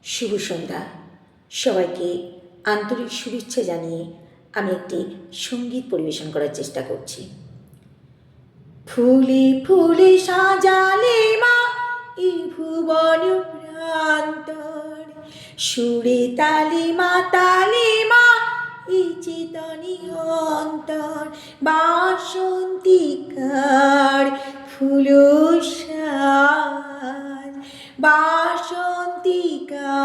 শুভ সন্ধ্যা। সবাইকে আন্তরিক শুভেচ্ছা জানিয়ে আমি একটি সঙ্গীত পরিবেশন করার চেষ্টা করছি। ফুলে ফুলে সাজালে মা এই ভুবন প্রান্তর, সুরে তালে মা এই চেতনী অন্তর। বাসন্তিকার ফুলসাজ, বাসন্তিকা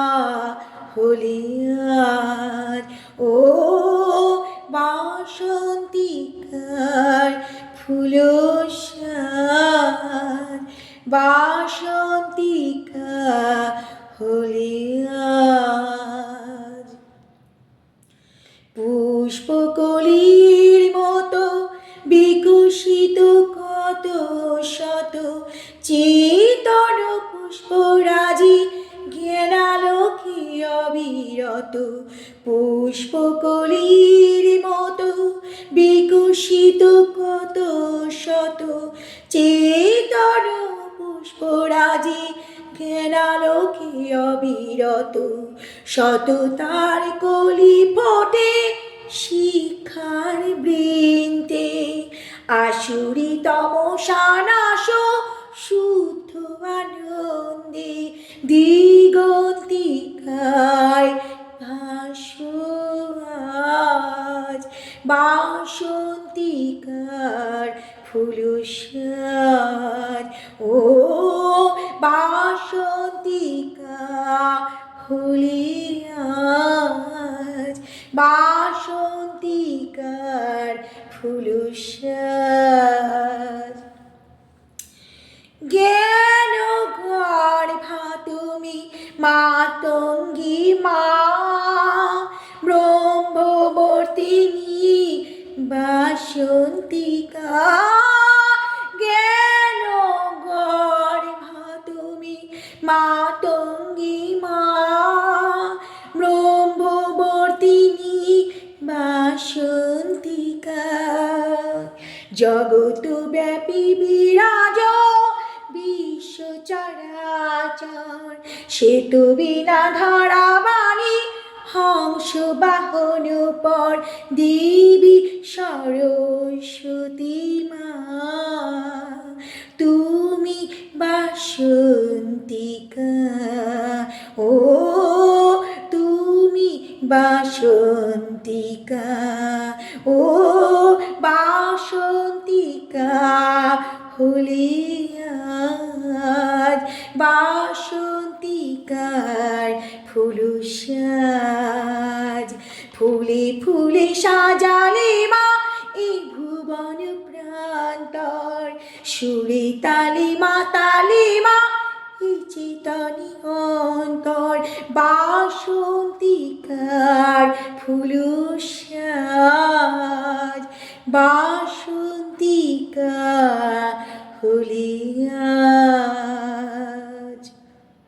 হলে আজ। ও বাসন্তিকার ফুলসাজ, বাসন্তিকা হলে আজ। পুষ্পকলির মতো বিকশিত কত শত চেতন পুষ্পরাজি জ্ঞানালোকে অবিরত। পুষ্পকলির মতো বিকশিত কত শত চেতন পুষ্পরাজি জ্ঞানালোকে অবিরত। সততার কলি ফোটে শিক্ষার বৃন্তে, আসুরি তমসা নাশ শুদ্ধ আনন্দে। দিগন্তিকায় ভাসো আজ, বাসন্তিকার ফুলসাজ। ও বাসন্তিকা হলে আজ, বাসন্তিকার ফুলসাজ। জ্ঞান গর্ভা তুমি মাতঙ্গী মা, ব্রহ্মবর্তিনী বাসন্তিকা। জ্ঞান গর্ভা তুমি মাতঙ্গী মা, ব্রহ্মবর্তিনী বাসন্তিকা। জগৎব্যাপী বিরাজ বিশ্ব চরাচর, সেতু বিনা ধারাবাণী হংস বাহন পর। দেবী সরস্বতী মা তুমি বাসন্তিকা। ও তুমি বাসন্তিকা, ও বাসন্তিকা হলে আজ, বাসন্তিকার ফুলসাজ। ফুলে ফুলে সাজালে মা এই ভুবন প্রান্তর, সুরে তালে মা এই চেতনী অন্তর। বাসন্তিকার ফুলসাজ, বাসন্তিকা হলে আজ।